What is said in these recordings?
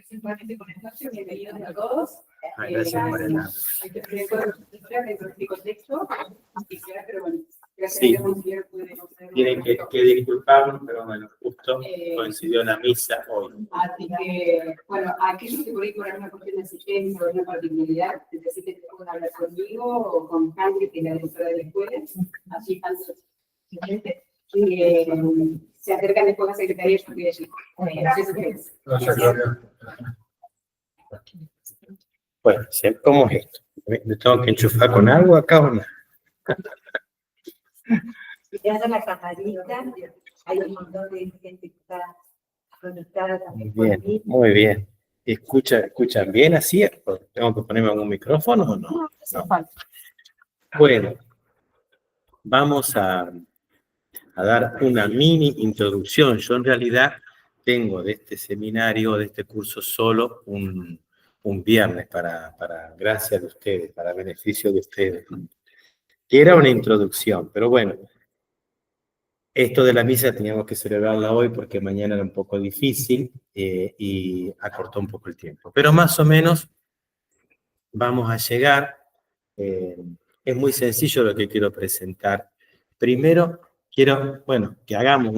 Simplemente con el espacio, bienvenidos a todos. Gracias por el Hay que el contexto, pero bueno, gracias sí. a Dios Tienen que disculparnos, pero bueno, justo coincidió la misa hoy. Así que, bueno, aquellos que por ahí por alguna cuestión de asistencia o alguna particularidad, necesiten que puedan hablar conmigo o con Henry, que es la directora de la escuela, así están simplemente. Se acercan después a Secretaría, yo estoy allí. Gracias, Gloria. Bueno, ¿cómo es esto? ¿Me tengo que enchufar con algo acá o no? Si te hacen la camarita, hay un montón de gente que está conectada también. Muy bien. ¿Escuchan bien así? ¿Tengo que ponerme algún micrófono o no? No. Bueno, vamos a dar una mini introducción. Yo en realidad tengo de este seminario, de este curso, solo un viernes para gracia de ustedes, para beneficio de ustedes. Que era una introducción, pero bueno, esto de la misa teníamos que celebrarla hoy porque mañana era un poco difícil y acortó un poco el tiempo. Pero más o menos vamos a llegar. Es muy sencillo lo que quiero presentar. Primero, quiero, que hagamos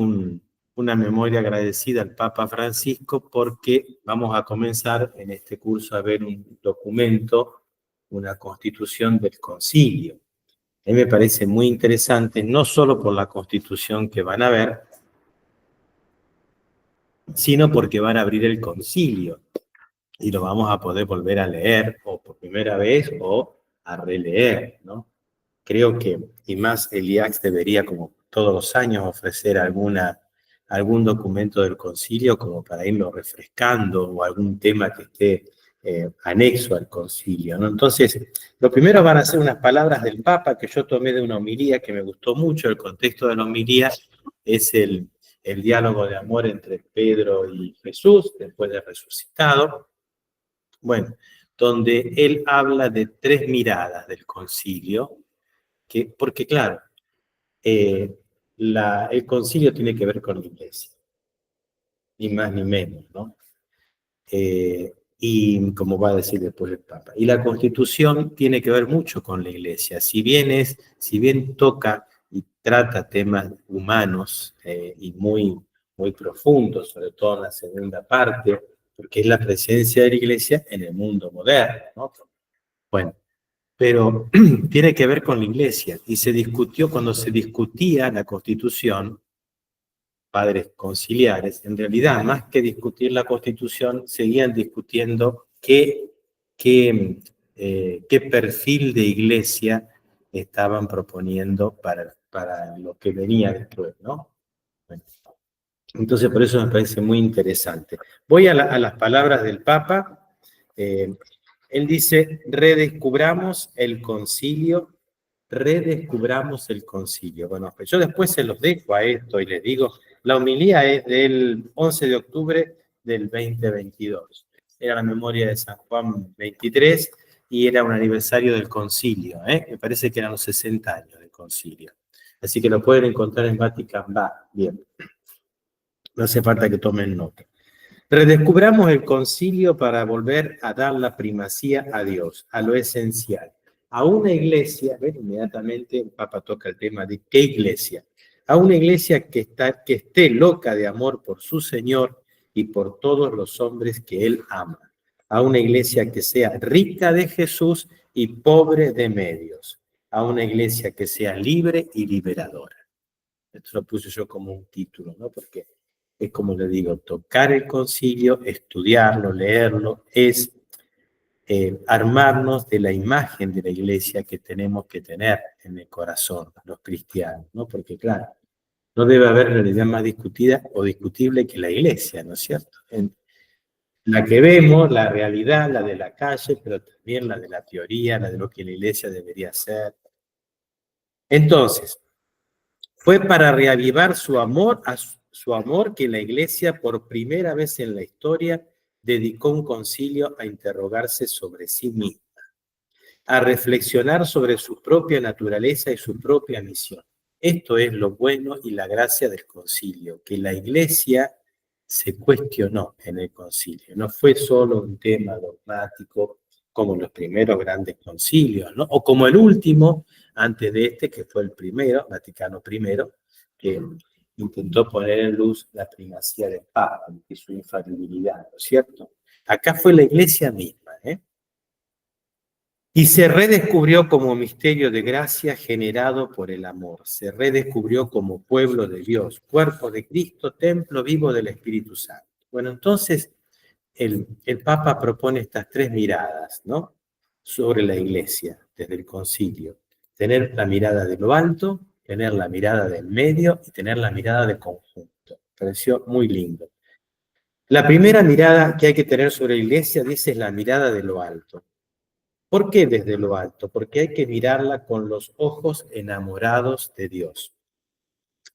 una memoria agradecida al Papa Francisco porque vamos a comenzar en este curso a ver un documento, una constitución del concilio. A mí me parece muy interesante, no solo por la constitución que van a ver, sino porque van a abrir el concilio y lo vamos a poder volver a leer o por primera vez o a releer, ¿no? Creo que, y más el IACS debería, como todos los años, ofrecer algún documento del concilio como para irlo refrescando o algún tema que esté anexo al concilio, ¿no? Entonces, lo primero van a ser unas palabras del Papa que yo tomé de una homilía que me gustó mucho. El contexto de la homilía es el diálogo de amor entre Pedro y Jesús después de resucitado. Bueno, donde él habla de 3 miradas del concilio, porque claro, el concilio tiene que ver con la iglesia, ni más ni menos, ¿no? Y como va a decir después el Papa. Y la Constitución tiene que ver mucho con la iglesia, si bien toca y trata temas humanos y muy, muy profundos, sobre todo en la segunda parte, porque es la presencia de la iglesia en el mundo moderno, ¿no? Bueno, pero tiene que ver con la iglesia, y cuando se discutía la Constitución, padres conciliares, en realidad, más que discutir la Constitución, seguían discutiendo qué perfil de iglesia estaban proponiendo para lo que venía después, ¿no? Bueno, entonces, por eso me parece muy interesante. Voy a las palabras del Papa. Él dice, redescubramos el concilio. Bueno, pues yo después se los dejo a esto y les digo, la homilía es del 11 de octubre del 2022. Era la memoria de San Juan 23 y era un aniversario del concilio, Me parece que eran los 60 años del concilio. Así que lo pueden encontrar en Vatican. Bien. No hace falta que tomen nota. Redescubramos el concilio para volver a dar la primacía a Dios, a lo esencial. A una iglesia, inmediatamente el Papa toca el tema de qué iglesia. A una iglesia que esté loca de amor por su Señor y por todos los hombres que Él ama. A una iglesia que sea rica de Jesús y pobre de medios. A una iglesia que sea libre y liberadora. Esto lo puse yo como un título, ¿no? Porque es como le digo, tocar el concilio, estudiarlo, leerlo, es armarnos de la imagen de la iglesia que tenemos que tener en el corazón, los cristianos, ¿no? Porque claro, no debe haber realidad más discutida o discutible que la iglesia, ¿no es cierto? La que vemos, la realidad, la de la calle, pero también la de la teoría, la de lo que la iglesia debería ser. Entonces, fue para reavivar su amor que la iglesia por primera vez en la historia dedicó un concilio a interrogarse sobre sí misma, a reflexionar sobre su propia naturaleza y su propia misión. Esto es lo bueno y la gracia del concilio, que la iglesia se cuestionó en el concilio. No fue solo un tema dogmático como los primeros grandes concilios, ¿no? O como el último, antes de este, que fue el primero, Vaticano I, que intentó poner en luz la primacía del Papa y su infalibilidad, ¿no es cierto? Acá fue la Iglesia misma, ¿eh? Y se redescubrió como misterio de gracia generado por el amor. Se redescubrió como pueblo de Dios, cuerpo de Cristo, templo vivo del Espíritu Santo. Bueno, entonces el Papa propone estas tres miradas, ¿no? Sobre la Iglesia, desde el concilio. Tener la mirada de lo alto, tener la mirada del medio y tener la mirada del conjunto. Me pareció muy lindo. La primera mirada que hay que tener sobre la Iglesia, dice, es la mirada de lo alto. ¿Por qué desde lo alto? Porque hay que mirarla con los ojos enamorados de Dios.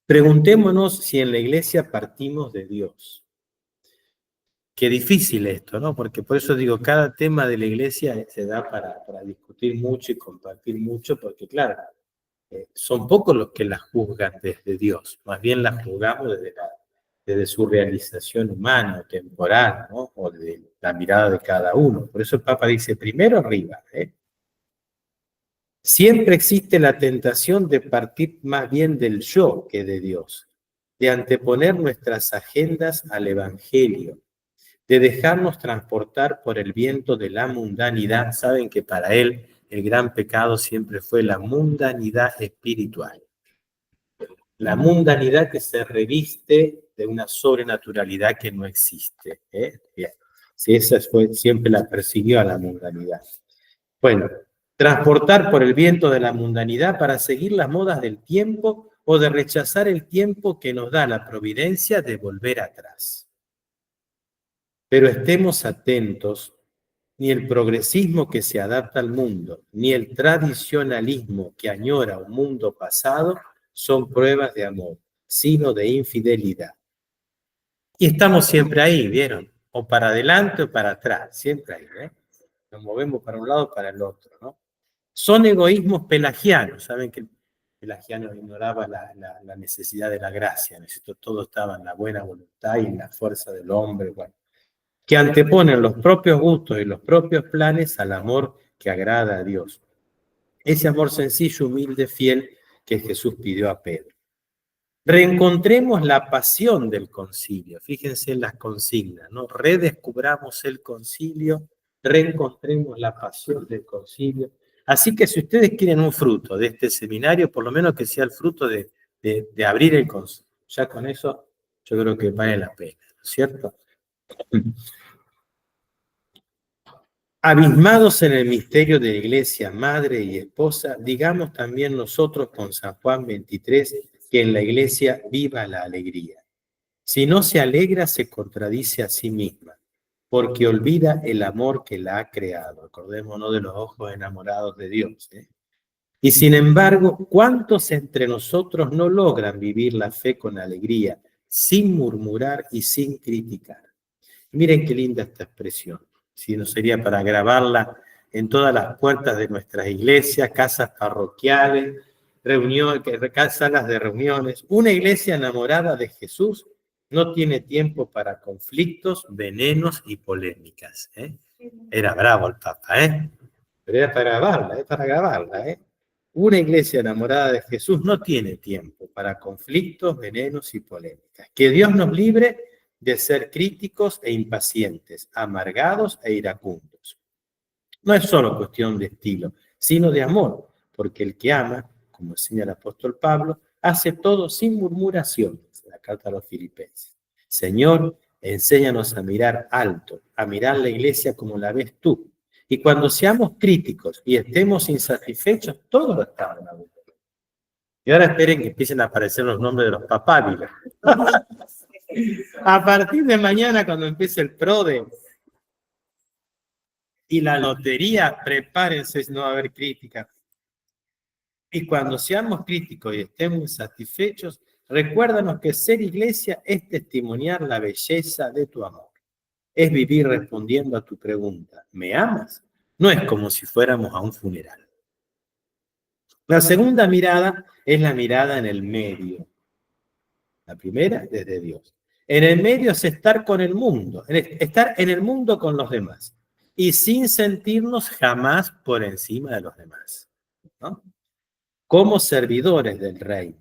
Preguntémonos si en la Iglesia partimos de Dios. Qué difícil esto, ¿no? Porque por eso digo, cada tema de la Iglesia se da para discutir mucho y compartir mucho, porque claro, son pocos los que la juzgan desde Dios, más bien la juzgamos desde su realización humana o temporal, ¿no? O de la mirada de cada uno. Por eso el Papa dice, primero arriba, ¿eh? Siempre existe la tentación de partir más bien del yo que de Dios, de anteponer nuestras agendas al Evangelio, de dejarnos transportar por el viento de la mundanidad. Saben que para él el gran pecado siempre fue la mundanidad espiritual. La mundanidad que se reviste de una sobrenaturalidad que no existe. Bien. Sí, esa fue, siempre la persiguió a la mundanidad. Bueno, transportar por el viento de la mundanidad para seguir las modas del tiempo o de rechazar el tiempo que nos da la providencia de volver atrás. Pero estemos atentos, ni el progresismo que se adapta al mundo, ni el tradicionalismo que añora un mundo pasado son pruebas de amor, sino de infidelidad. Y estamos siempre ahí, ¿vieron? O para adelante o para atrás, siempre ahí, ¿eh? Nos movemos para un lado o para el otro, ¿no? Son egoísmos pelagianos, saben que el pelagiano ignoraba la necesidad de la gracia, todo estaba en la buena voluntad y en la fuerza del hombre, bueno, que anteponen los propios gustos y los propios planes al amor que agrada a Dios. Ese amor sencillo, humilde, fiel que Jesús pidió a Pedro. Reencontremos la pasión del concilio, fíjense en las consignas, ¿no? Redescubramos el concilio, reencontremos la pasión del concilio. Así que si ustedes quieren un fruto de este seminario, por lo menos que sea el fruto de abrir el concilio. Ya con eso yo creo que vale la pena, ¿no es cierto? Abismados en el misterio de la Iglesia, madre y esposa, digamos también nosotros con San Juan 23 que en la Iglesia viva la alegría. Si no se alegra, se contradice a sí misma, porque olvida el amor que la ha creado. Acordémonos de los ojos enamorados de Dios, ¿eh? Y sin embargo, ¿cuántos entre nosotros no logran vivir la fe con alegría, sin murmurar y sin criticar? Miren qué linda esta expresión. Si no sería para grabarla en todas las puertas de nuestras iglesias, casas parroquiales, salas de reuniones. Una iglesia enamorada de Jesús no tiene tiempo para conflictos, venenos y polémicas, ¿eh? Era bravo el Papa, ¿eh? Pero era para grabarla, ¿eh? Una iglesia enamorada de Jesús no tiene tiempo para conflictos, venenos y polémicas. Que Dios nos libre de ser críticos e impacientes, amargados e iracundos. No es solo cuestión de estilo, sino de amor, porque el que ama, como enseña el apóstol Pablo, hace todo sin murmuraciones, en la carta a los Filipenses. Señor, enséñanos a mirar alto, a mirar la iglesia como la ves tú. Y cuando seamos críticos y estemos insatisfechos, todos lo estamos en la boca. Y ahora esperen que empiecen a aparecer los nombres de los papábilos. A partir de mañana, cuando empiece el PRODE y la lotería, prepárense, no va a haber crítica. Y cuando seamos críticos y estemos insatisfechos, recuérdanos que ser iglesia es testimoniar la belleza de tu amor. Es vivir respondiendo a tu pregunta, ¿me amas? No es como si fuéramos a un funeral. La segunda mirada es la mirada en el medio. La primera, desde Dios. En el medio es estar con el mundo, estar en el mundo con los demás y sin sentirnos jamás por encima de los demás, ¿no? Como servidores del Rey.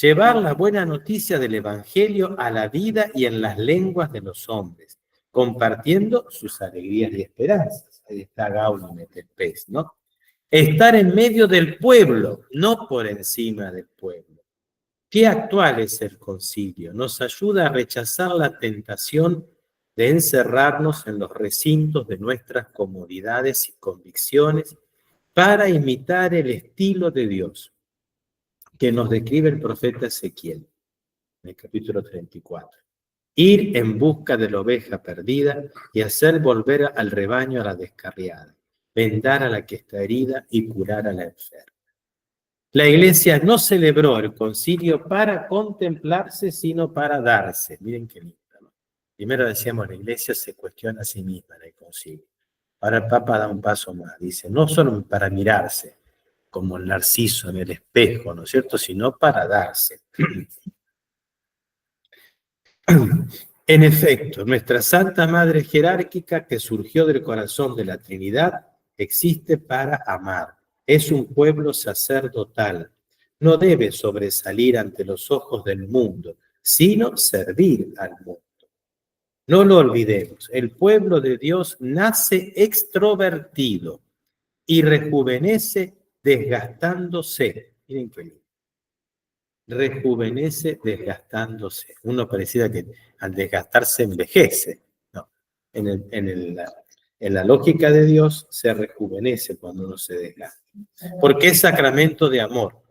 Llevar la buena noticia del Evangelio a la vida y en las lenguas de los hombres, compartiendo sus alegrías y esperanzas. Ahí está Gaudium et Spes, ¿no? Estar en medio del pueblo, no por encima del pueblo. Qué actual es el concilio. Nos ayuda a rechazar la tentación de encerrarnos en los recintos de nuestras comodidades y convicciones para imitar el estilo de Dios que nos describe el profeta Ezequiel en el capítulo 34. Ir en busca de la oveja perdida y hacer volver al rebaño a la descarriada, vendar a la que está herida y curar a la enferma. La iglesia no celebró el concilio para contemplarse, sino para darse. Miren qué lindo, ¿no? Primero decíamos, la iglesia se cuestiona a sí misma en el concilio. Ahora el Papa da un paso más. Dice, no solo para mirarse, como el narciso en el espejo, ¿no es cierto?, sino para darse. En efecto, nuestra Santa Madre jerárquica, que surgió del corazón de la Trinidad, existe para amar. Es un pueblo sacerdotal. No debe sobresalir ante los ojos del mundo, sino servir al mundo. No lo olvidemos, el pueblo de Dios nace extrovertido y rejuvenece desgastándose. Miren qué lindo. Rejuvenece desgastándose. Uno pareciera que al desgastarse envejece. No. En la lógica de Dios se rejuvenece cuando uno se desgasta. Porque es sacramento de amor,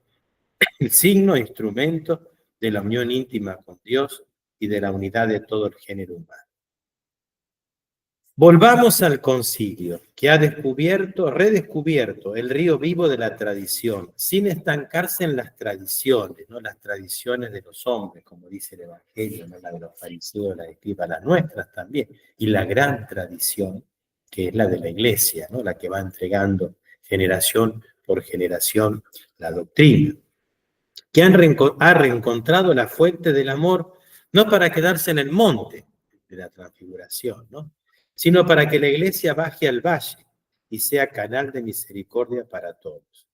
el signo e instrumento de la unión íntima con Dios y de la unidad de todo el género humano. Volvamos al concilio, que ha redescubierto el río vivo de la tradición, sin estancarse en las tradiciones, no las tradiciones de los hombres, como dice el Evangelio, no la de los fariseos, la de Escriba, las nuestras también, y la gran tradición, que es la de la Iglesia, ¿no? La que va entregando generación por generación la doctrina, que ha reencontrado la fuente del amor, no para quedarse en el monte de la transfiguración, ¿no?, sino para que la iglesia baje al valle y sea canal de misericordia para todos.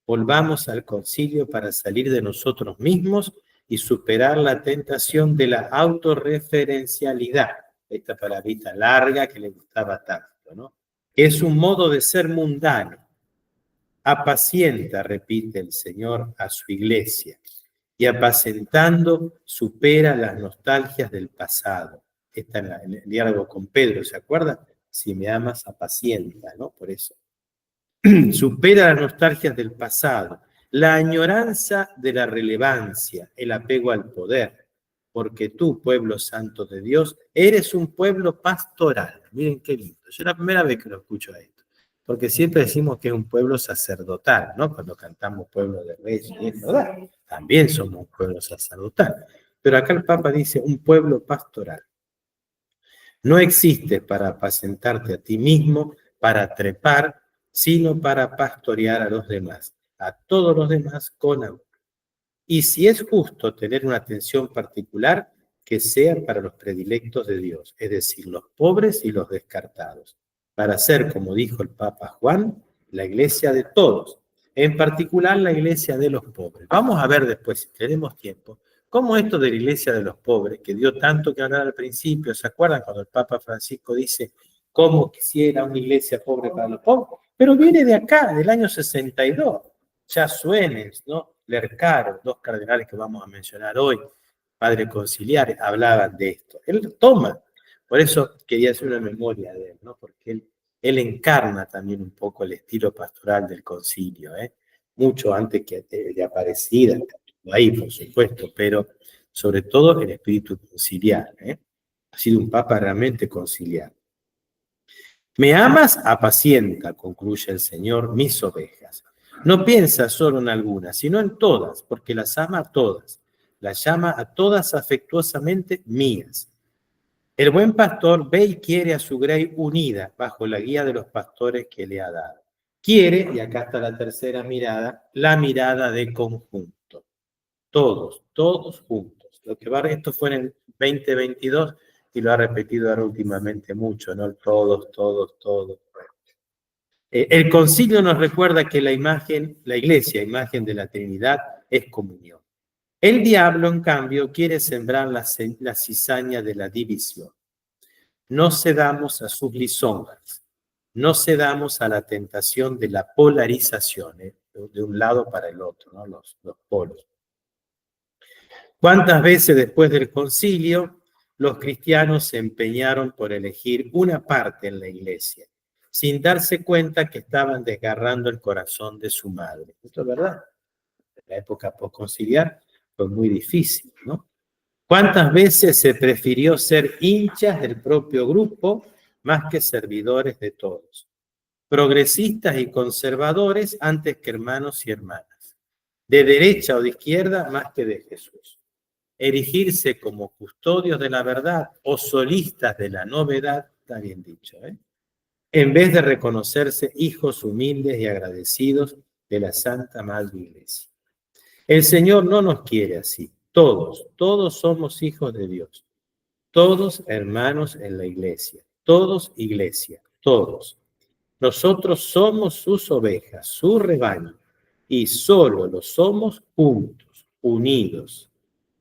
Volvamos al concilio para salir de nosotros mismos y superar la tentación de la autorreferencialidad, esta palabrita larga que le gustaba tanto, ¿no?, que es un modo de ser mundano. Apacienta, repite el Señor a su iglesia, y apacentando supera las nostalgias del pasado. Está en el diálogo con Pedro, ¿se acuerdan? Si me amas, apacienta, ¿no? Por eso. Supera las nostalgias del pasado, la añoranza de la relevancia, el apego al poder, porque tú, pueblo santo de Dios, eres un pueblo pastoral. Miren qué lindo. Yo es la primera vez que lo escucho a esto, porque siempre decimos que es un pueblo sacerdotal, ¿no? Cuando cantamos pueblo de reyes, ¿verdad? También somos un pueblo sacerdotal. Pero acá el Papa dice un pueblo pastoral. No existes para apacentarte a ti mismo, para trepar, sino para pastorear a los demás, a todos los demás con amor. Y si es justo tener una atención particular, que sea para los predilectos de Dios, es decir, los pobres y los descartados, para ser, como dijo el Papa Juan, la iglesia de todos, en particular la iglesia de los pobres. Vamos a ver después, si tenemos tiempo, cómo esto de la iglesia de los pobres, que dio tanto que hablar al principio, ¿se acuerdan cuando el Papa Francisco dice cómo quisiera una iglesia pobre para los pobres? Pero viene de acá, del año 62. Ya Suenes, ¿no? Lercaro, dos cardenales que vamos a mencionar hoy, padres conciliares, hablaban de esto. Él toma, por eso quería hacer una memoria de él, ¿no? Porque él encarna también un poco el estilo pastoral del concilio, ¿eh? Mucho antes que de Aparecida, ahí por supuesto, pero sobre todo el espíritu conciliar, ¿eh? Ha sido un papa realmente conciliar. Me amas, apacienta, concluye el Señor, mis ovejas. No piensa solo en algunas, sino en todas, porque las ama a todas. Las llama a todas afectuosamente mías. El buen pastor ve y quiere a su grey unida bajo la guía de los pastores que le ha dado. Quiere, y acá está la tercera mirada, la mirada de conjunto. Todos juntos. todos. Esto fue en el 2022 y lo ha repetido ahora últimamente mucho, ¿no? Todos, todos, todos. El concilio nos recuerda que la iglesia, imagen de la Trinidad, es comunión. El diablo, en cambio, quiere sembrar la cizaña de la división. No cedamos a sus lisonjas, no cedamos a la tentación de la polarización, de un lado para el otro, ¿no? Los polos. ¿Cuántas veces después del concilio los cristianos se empeñaron por elegir una parte en la iglesia, sin darse cuenta que estaban desgarrando el corazón de su madre? Esto es verdad. En la época postconciliar fue muy difícil, ¿no? ¿Cuántas veces se prefirió ser hinchas del propio grupo más que servidores de todos? Progresistas y conservadores antes que hermanos y hermanas. De derecha o de izquierda más que de Jesús. Erigirse como custodios de la verdad o solistas de la novedad, está bien dicho, en vez de reconocerse hijos humildes y agradecidos de la Santa Madre Iglesia. El Señor no nos quiere así. Todos somos hijos de Dios. Todos hermanos en la iglesia. Todos iglesia. Todos. Nosotros somos sus ovejas, su rebaño. Y solo lo somos juntos, unidos.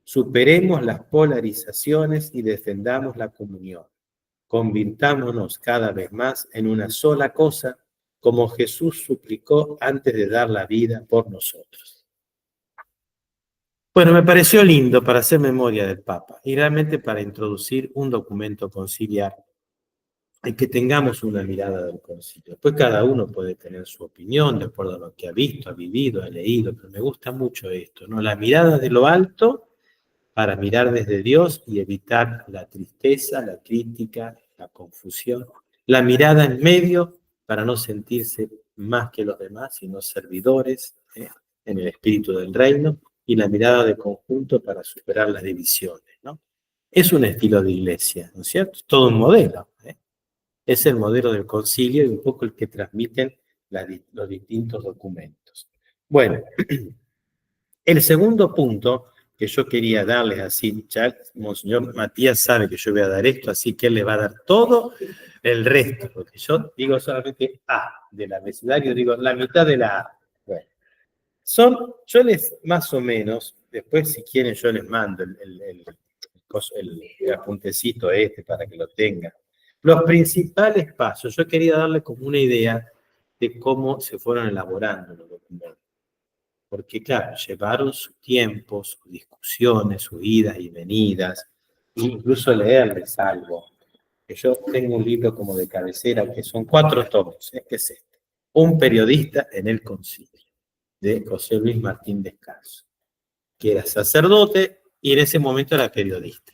Superemos las polarizaciones y defendamos la comunión. Convirtámonos cada vez más en una sola cosa, como Jesús suplicó antes de dar la vida por nosotros. Bueno, me pareció lindo para hacer memoria del Papa y realmente para introducir un documento conciliar y que tengamos una mirada del concilio. Después cada uno puede tener su opinión de acuerdo a lo que ha visto, ha vivido, ha leído, pero me gusta mucho esto, ¿no? La mirada de lo alto para mirar desde Dios y evitar la tristeza, la crítica, la confusión. La mirada en medio para no sentirse más que los demás, sino servidores en el espíritu del reino. Y la mirada de conjunto para superar las divisiones, ¿no? Es un estilo de iglesia, ¿no es cierto? Es todo un modelo, Es el modelo del concilio y un poco el que transmiten los distintos documentos. Bueno, el segundo punto que yo quería darles así, ya Monseñor Matías sabe que yo voy a dar esto, así que él le va a dar todo el resto, porque yo digo solamente A del abecedario, digo la mitad de la A. Bueno. Yo les, más o menos, después si quieren yo les mando el apuntecito para que lo tengan. Los principales pasos, yo quería darle como una idea de cómo se fueron elaborando los documentos. Porque claro, llevaron su tiempo, sus discusiones, sus idas y venidas, incluso leerles algo. Que yo tengo un libro como de cabecera que son 4 tomos, que es este. Un periodista en el concilio, de José Luis Martín Descalzo, que era sacerdote y en ese momento era periodista.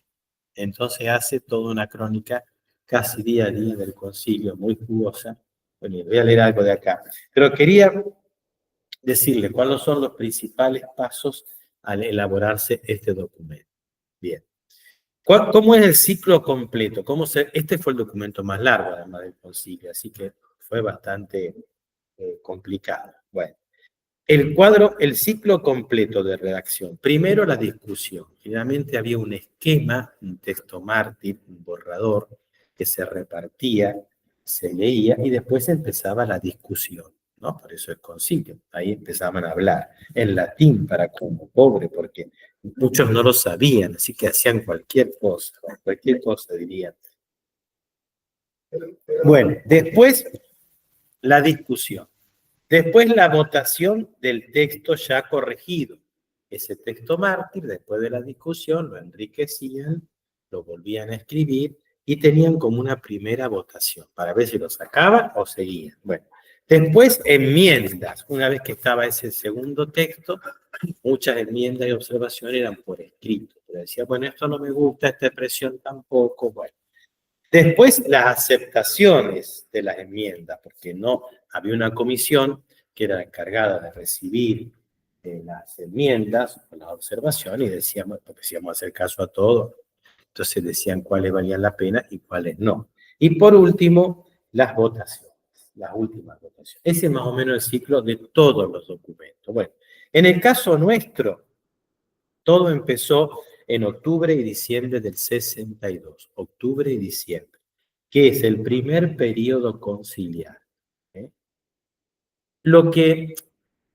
Entonces hace toda una crónica casi día a día del concilio, muy jugosa. Bueno, voy a leer algo de acá. Pero quería decirle cuáles son los principales pasos al elaborarse este documento. Bien. ¿Cómo es el ciclo completo? Este fue el documento más largo, además del concilio, así que fue bastante complicado. Bueno. El ciclo completo de redacción. Primero la discusión. Finalmente había un esquema, un texto mártir, un borrador que se repartía, se leía y después empezaba la discusión, ¿no? Por eso el concilio. Ahí empezaban a hablar en latín para como pobre, porque muchos no lo sabían, así que hacían cualquier cosa dirían. Bueno, después la discusión. Después la votación del texto ya corregido. Ese texto mártir, después de la discusión, lo enriquecían, lo volvían a escribir y tenían como una primera votación para ver si lo sacaban o seguían. Bueno, después enmiendas. Una vez que estaba ese segundo texto, muchas enmiendas y observaciones eran por escrito. Pero decía, bueno, esto no me gusta, esta expresión tampoco, bueno. Después, las aceptaciones de las enmiendas, porque no había una comisión que era encargada de recibir las enmiendas, las observaciones, y decíamos, porque íbamos a hacer caso a todo, entonces decían cuáles valían la pena y cuáles no. Y por último, las votaciones, las últimas votaciones. Ese es más o menos el ciclo de todos los documentos. Bueno, en el caso nuestro, todo empezó en octubre y diciembre del 62, octubre y diciembre, que es el primer periodo conciliar. Lo que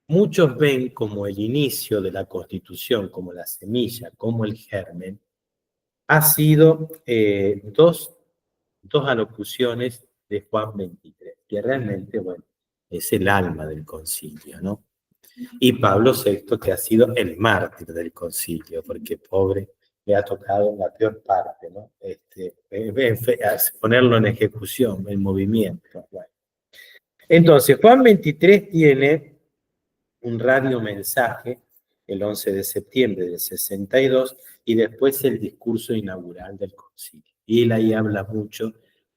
muchos ven como el inicio de la Constitución, como la semilla, como el germen, ha sido dos alocuciones de Juan XXIII, que realmente, bueno, es el alma del concilio, ¿no? Y Pablo VI, que ha sido el mártir del concilio, porque pobre, le ha tocado la peor parte, ¿no? Ponerlo en ejecución, en movimiento. Bueno. Entonces, Juan XXIII tiene un radiomensaje el 11 de septiembre del 62 y después el discurso inaugural del concilio. Y él ahí habla mucho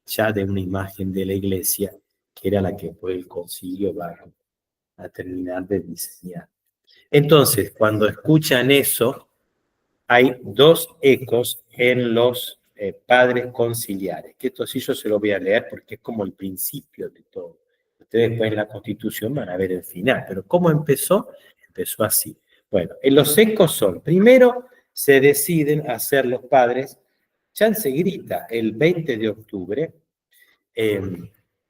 ya de una imagen de la iglesia, que era la que después el concilio va a terminar de diseñar. Entonces, cuando escuchan eso, hay dos ecos en los padres conciliares, que esto sí yo se lo voy a leer porque es como el principio de todo. Ustedes después en la Constitución van a ver el final, pero ¿cómo empezó? Empezó así. Bueno, los ecos son, primero se deciden hacer los padres, ya enseguida, el 20 de octubre,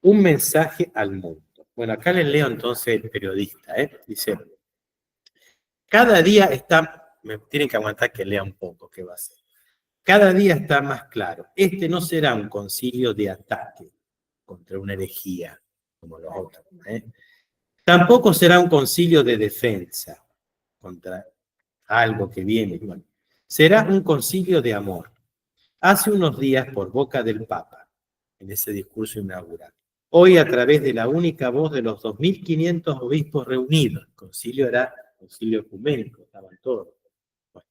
un mensaje al mundo. Bueno, acá les leo entonces el periodista, dice, cada día está, me tienen que aguantar que lea un poco, ¿qué va a ser? Cada día está más claro, este no será un concilio de ataque contra una herejía, como los otros, Tampoco será un concilio de defensa contra algo que viene. Bueno, será un concilio de amor. Hace unos días, por boca del Papa, en ese discurso inaugural, hoy a través de la única voz de los 2.500 obispos reunidos, el concilio era concilio ecuménico, estaban todos. Bueno.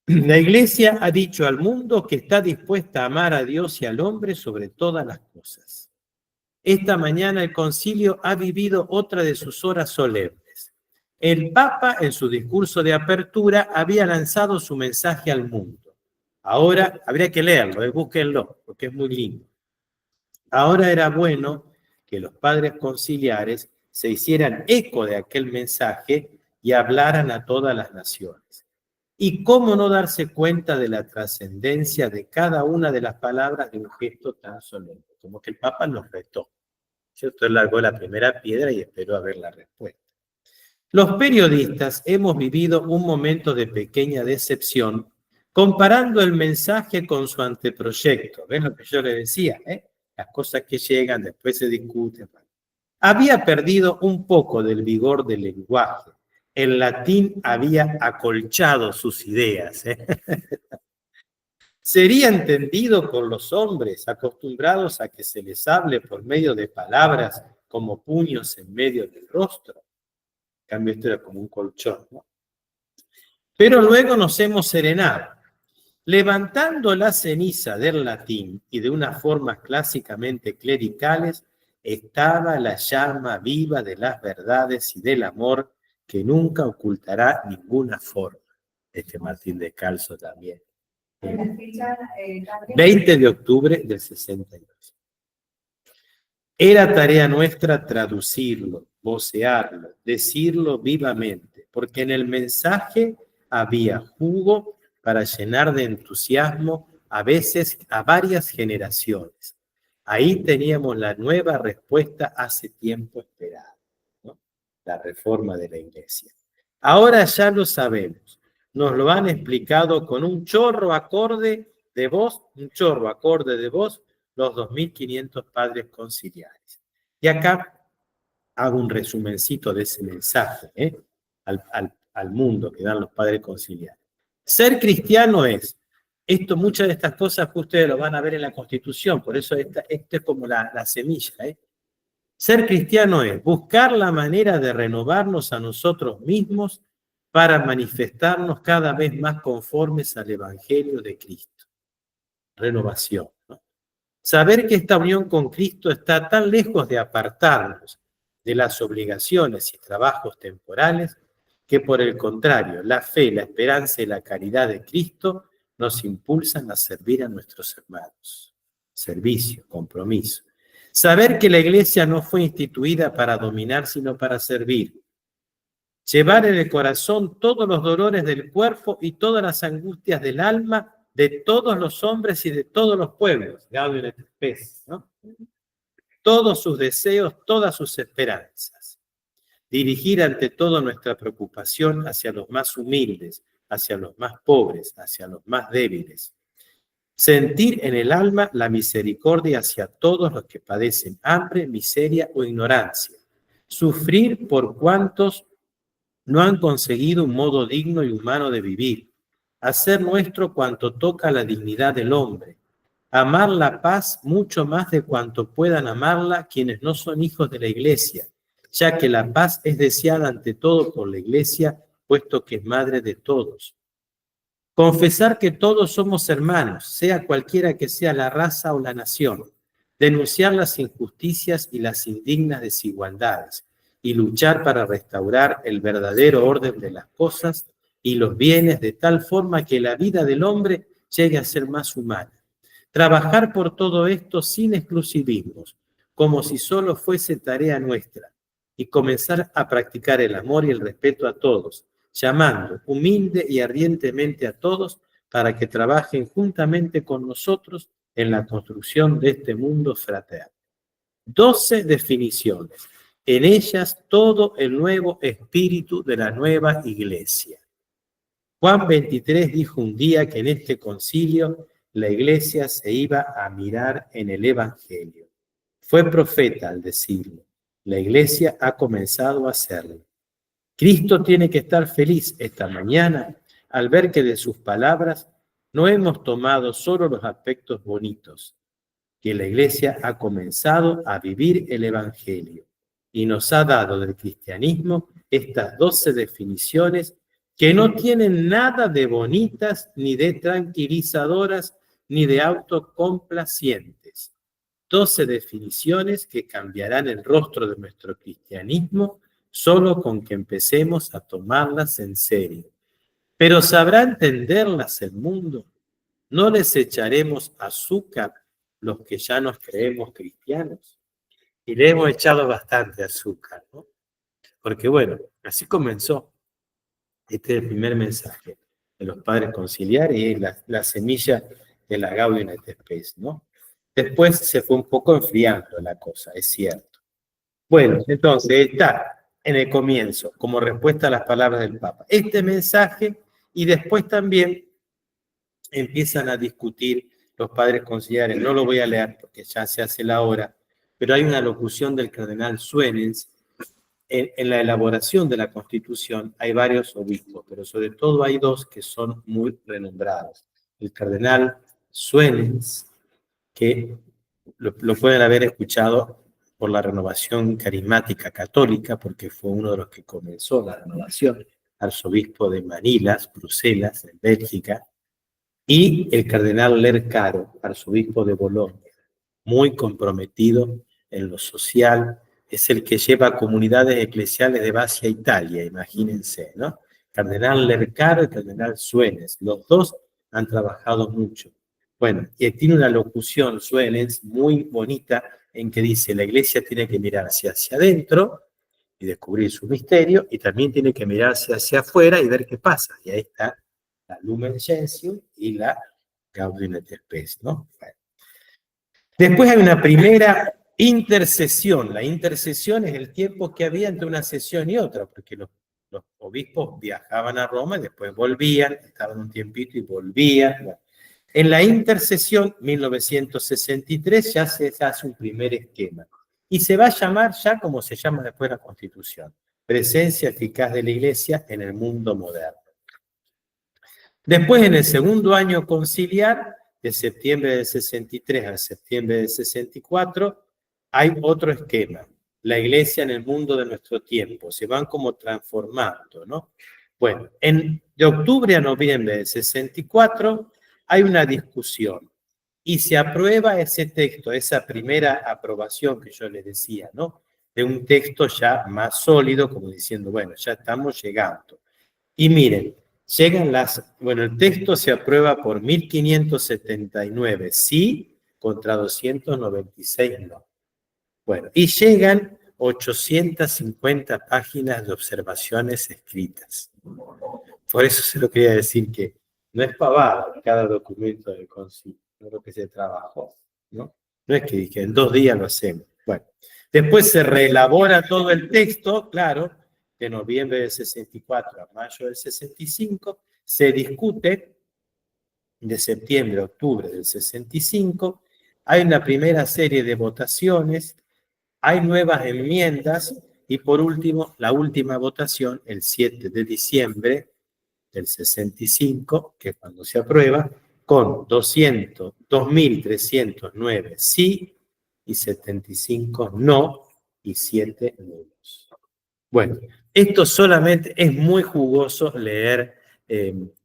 La Iglesia ha dicho al mundo que está dispuesta a amar a Dios y al hombre sobre todas las cosas. Esta mañana el concilio ha vivido otra de sus horas solemnes. El Papa, en su discurso de apertura, había lanzado su mensaje al mundo. Ahora, habría que leerlo, búsquenlo, porque es muy lindo. Ahora era bueno que los padres conciliares se hicieran eco de aquel mensaje y hablaran a todas las naciones. ¿Y cómo no darse cuenta de la trascendencia de cada una de las palabras de un gesto tan solemne? Como que el Papa nos retó. ¿Cierto? Él largó la primera piedra y esperó a ver la respuesta. Los periodistas hemos vivido un momento de pequeña decepción comparando el mensaje con su anteproyecto. ¿Ven lo que yo le decía? Las cosas que llegan, después se discuten. Había perdido un poco del vigor del lenguaje. El latín había acolchado sus ideas. Sería entendido por los hombres acostumbrados a que se les hable por medio de palabras como puños en medio del rostro. En cambio, esto era como un colchón, ¿no? Pero luego nos hemos serenado. Levantando la ceniza del latín y de unas formas clásicamente clericales, estaba la llama viva de las verdades y del amor que nunca ocultará ninguna forma. Martín Descalzo también. 20 de octubre del 62. Era tarea nuestra traducirlo, vocearlo, decirlo vivamente, porque en el mensaje había jugo para llenar de entusiasmo a veces a varias generaciones. Ahí teníamos la nueva respuesta hace tiempo esperada, ¿no? La reforma de la Iglesia. Ahora ya lo sabemos, nos lo han explicado con un chorro acorde de voz, los 2.500 padres conciliares. Y acá hago un resumencito de ese mensaje al mundo que dan los padres conciliares. Ser cristiano es, muchas de estas cosas que ustedes lo van a ver en la Constitución, por eso esto es como la semilla. Ser cristiano es buscar la manera de renovarnos a nosotros mismos para manifestarnos cada vez más conformes al Evangelio de Cristo. Renovación, ¿no? Saber que esta unión con Cristo está tan lejos de apartarnos de las obligaciones y trabajos temporales que por el contrario, la fe, la esperanza y la caridad de Cristo nos impulsan a servir a nuestros hermanos. Servicio, compromiso. Saber que la Iglesia no fue instituida para dominar, sino para servir. llevar en el corazón todos los dolores del cuerpo y todas las angustias del alma de todos los hombres y de todos los pueblos. Gaudium et Spes, ¿no? Todos sus deseos, todas sus esperanzas. Dirigir ante todo nuestra preocupación hacia los más humildes, hacia los más pobres, hacia los más débiles. Sentir en el alma la misericordia hacia todos los que padecen hambre, miseria o ignorancia. Sufrir por cuantos no han conseguido un modo digno y humano de vivir. Hacer nuestro cuanto toca la dignidad del hombre. Amar la paz mucho más de cuanto puedan amarla quienes no son hijos de la Iglesia, ya que la paz es deseada ante todo por la Iglesia, puesto que es madre de todos. Confesar que todos somos hermanos, sea cualquiera que sea la raza o la nación. Denunciar las injusticias y las indignas desigualdades y luchar para restaurar el verdadero orden de las cosas y los bienes de tal forma que la vida del hombre llegue a ser más humana. Trabajar por todo esto sin exclusivismos, como si solo fuese tarea nuestra, y comenzar a practicar el amor y el respeto a todos, llamando humilde y ardientemente a todos para que trabajen juntamente con nosotros en la construcción de este mundo fraterno. 12 definiciones. En ellas todo el nuevo espíritu de la nueva iglesia. Juan 23 dijo un día que en este concilio la iglesia se iba a mirar en el evangelio. Fue profeta al decirlo. La iglesia ha comenzado a hacerlo. Cristo tiene que estar feliz esta mañana al ver que de sus palabras no hemos tomado solo los aspectos bonitos, que la iglesia ha comenzado a vivir el evangelio y nos ha dado del cristianismo estas 12 definiciones que no tienen nada de bonitas, ni de tranquilizadoras, ni de autocomplacientes. 12 definiciones que cambiarán el rostro de nuestro cristianismo solo con que empecemos a tomarlas en serio. Pero ¿sabrá entenderlas el mundo? ¿No les echaremos azúcar los que ya nos creemos cristianos? Y le hemos echado bastante azúcar, ¿no? Porque bueno, así comenzó. Este es el primer mensaje de los padres conciliares y la semilla de la Gaudium et Spes, ¿no? Después se fue un poco enfriando la cosa, es cierto. Bueno, entonces está en el comienzo, como respuesta a las palabras del Papa, este mensaje, y después también empiezan a discutir los padres conciliares. No lo voy a leer porque ya se hace la hora, pero hay una locución del cardenal Suenens. En la elaboración de la Constitución hay varios obispos, pero sobre todo hay dos que son muy renombrados. El cardenal Suenens, que lo pueden haber escuchado por la renovación carismática católica, porque fue uno de los que comenzó la renovación, arzobispo de Manilas, Bruselas, en Bélgica, y el cardenal Lercaro, arzobispo de Bolonia, muy comprometido en lo social. Es el que lleva comunidades eclesiales de base a Italia, imagínense, ¿no? Cardenal Lercaro y cardenal Suenens, los dos han trabajado mucho. Bueno, y tiene una locución, Suenens, muy bonita, en que dice, la iglesia tiene que mirarse hacia adentro y descubrir su misterio, y también tiene que mirarse hacia afuera y ver qué pasa. Y ahí está la Lumen Gentium y la Gaudium et Spes, ¿no? Bueno. Después hay una primera intercesión. La intercesión es el tiempo que había entre una sesión y otra, porque los obispos viajaban a Roma y después volvían, estaban un tiempito y volvían. Bueno. En la intercesión, 1963, ya se hace un primer esquema. Y se va a llamar ya como se llama después la Constitución, presencia eficaz de la Iglesia en el mundo moderno. Después, en el segundo año conciliar, de septiembre del 63 al septiembre del 64, hay otro esquema. La iglesia en el mundo de nuestro tiempo. Se van como transformando, ¿no? Bueno, de octubre a noviembre del 64 hay una discusión y se aprueba ese texto, esa primera aprobación que yo les decía, ¿no? De un texto ya más sólido, como diciendo, bueno, ya estamos llegando. Y miren, el texto se aprueba por 1579 sí contra 296 no. Bueno, y llegan 850 páginas de observaciones escritas. Por eso se lo quería decir que no es pavada cada documento del concilio, no es lo que se trabajó, ¿no? No es que dije, en 2 días lo hacemos. Bueno, después se reelabora todo el texto, claro, de noviembre del 64 a mayo del 65, se discute de septiembre a octubre del 65, hay una primera serie de votaciones, hay nuevas enmiendas y por último, la última votación, el 7 de diciembre del 65, que es cuando se aprueba, con 2.309 sí y 75 no y 7 nulos. Bueno, esto solamente es muy jugoso leer,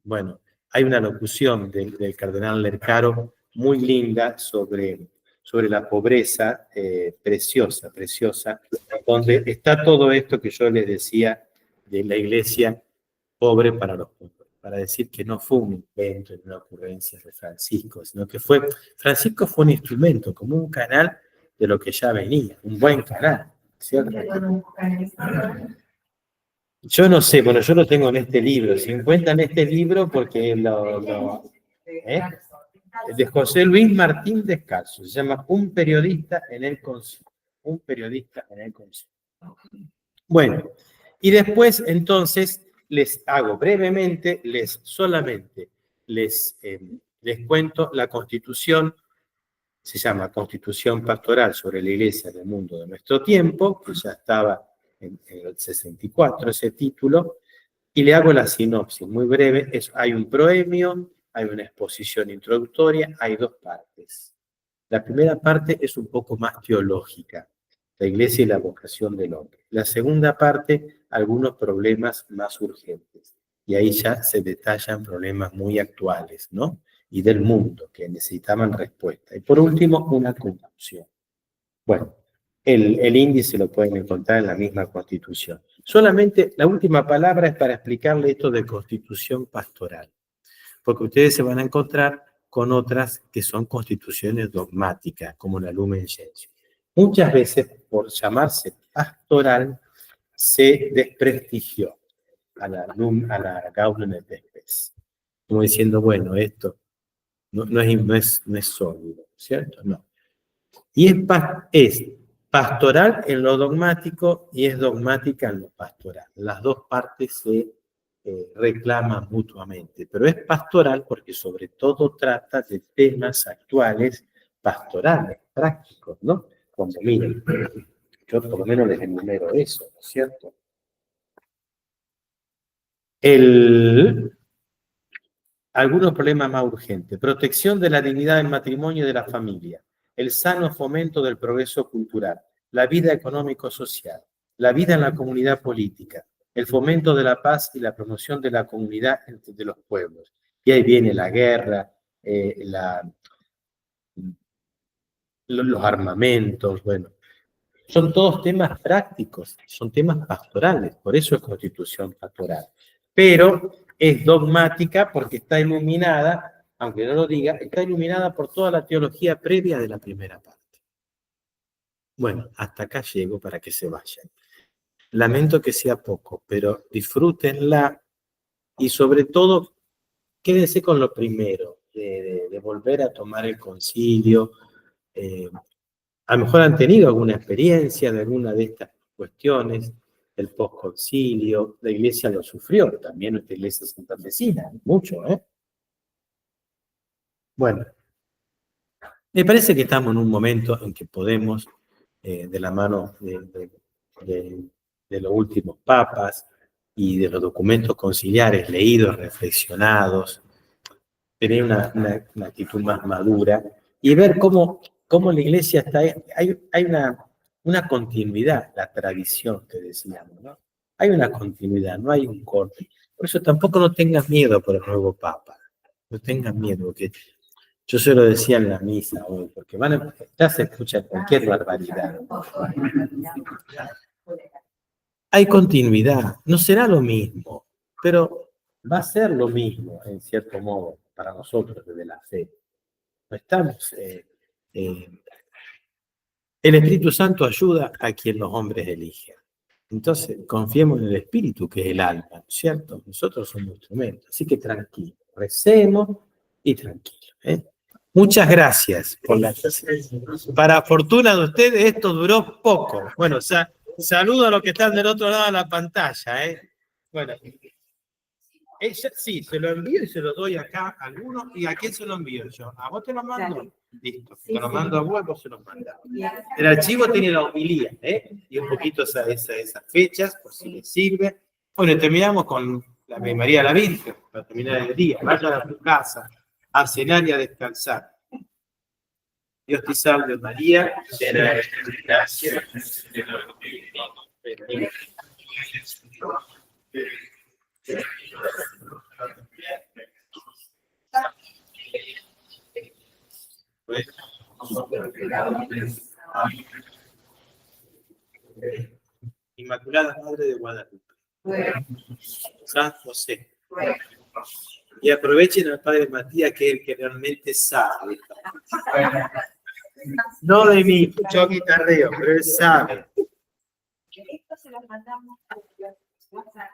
bueno, hay una locución del cardenal Lercaro muy linda sobre la pobreza, preciosa, preciosa, donde está todo esto que yo les decía de la iglesia pobre para los pobres, para decir que no fue un invento, una ocurrencia de Francisco, sino que Francisco fue un instrumento, como un canal de lo que ya venía, un buen canal, ¿cierto? Yo no sé, bueno, yo lo tengo en este libro, se encuentra en este libro porque ¿eh? De José Luis Martín Descalzo, se llama Un periodista en el concilio. Un periodista en el concilio. Bueno, y después entonces les hago brevemente, solamente les cuento la Constitución, se llama Constitución Pastoral sobre la Iglesia del Mundo de Nuestro Tiempo, que ya estaba en el 64 ese título, y le hago la sinopsis muy breve. Hay un proemio, hay una exposición introductoria, hay 2 partes. La primera parte es un poco más teológica, la Iglesia y la vocación del hombre. La segunda parte, algunos problemas más urgentes. Y ahí ya se detallan problemas muy actuales, ¿no? Y del mundo, que necesitaban respuesta. Y por último, una conclusión. Bueno, el índice lo pueden encontrar en la misma Constitución. Solamente la última palabra es para explicarle esto de Constitución pastoral, porque ustedes se van a encontrar con otras que son constituciones dogmáticas, como la Lumen Gentium. Muchas veces, por llamarse pastoral, se desprestigió a la Gaudium et Spes, como diciendo, bueno, esto no es sólido, ¿cierto? No. Y es pastoral en lo dogmático y es dogmática en lo pastoral. Las 2 partes se reclaman mutuamente, pero es pastoral porque sobre todo trata de temas actuales pastorales, prácticos, ¿no? Como miren, yo por lo menos les enumero eso, ¿no es cierto? Algunos problemas más urgentes. Protección de la dignidad del matrimonio y de la familia. El sano fomento del progreso cultural. La vida económico-social. La vida en la comunidad política. El fomento de la paz y la promoción de la comunidad de los pueblos. Y ahí viene la guerra, los armamentos, bueno. Son todos temas prácticos, son temas pastorales, por eso es Constitución pastoral. Pero es dogmática porque está iluminada, aunque no lo diga, está iluminada por toda la teología previa de la primera parte. Bueno, hasta acá llego para que se vayan. Lamento que sea poco, pero disfrútenla y sobre todo quédense con lo primero, de volver a tomar el concilio. A lo mejor han tenido alguna experiencia de alguna de estas cuestiones, el postconcilio, la iglesia lo sufrió, también nuestra iglesia santafesina, mucho, ¿eh? Bueno, me parece que estamos en un momento en que podemos, de la mano de los últimos papas y de los documentos conciliares leídos, reflexionados, tener una actitud más madura y ver cómo la iglesia está, hay una continuidad, la tradición que decíamos, ¿no? Hay una continuidad, no hay un corte. Por eso tampoco no tengas miedo por el nuevo Papa, no tengas miedo, porque yo se lo decía en la misa hoy, porque ya se escucha cualquier barbaridad. Hay continuidad, no será lo mismo, pero va a ser lo mismo, en cierto modo, para nosotros desde la fe. No estamos El Espíritu Santo ayuda a quien los hombres eligen. Entonces, confiemos en el Espíritu, que es el alma, ¿no es cierto? Nosotros somos instrumentos, así que tranquilo, recemos y tranquilo. Muchas gracias por la clase. Para fortuna de ustedes, esto duró poco. Bueno, saludo a los que están del otro lado de la pantalla. Bueno, sí, se lo envío y se lo doy acá a alguno. ¿Y a quién se lo envío yo? ¿A vos te lo mando? Dale. Listo, Sí, te lo sí. mando a vos se lo mando. El archivo tiene la homilía, y un poquito esas fechas, por si les sirve. Bueno, terminamos con la Ave María a la Virgen, para terminar el día. Vayan a tu casa, a cenar y a descansar. Dios te salve María, llena eres de gracia. Inmaculada Madre de Guadalupe, San José. Y aprovechen al Padre Matías, que es el que realmente sabe. No de mí, yo guitarreo, pero él sabe. Esto se lo mandamos a WhatsApp.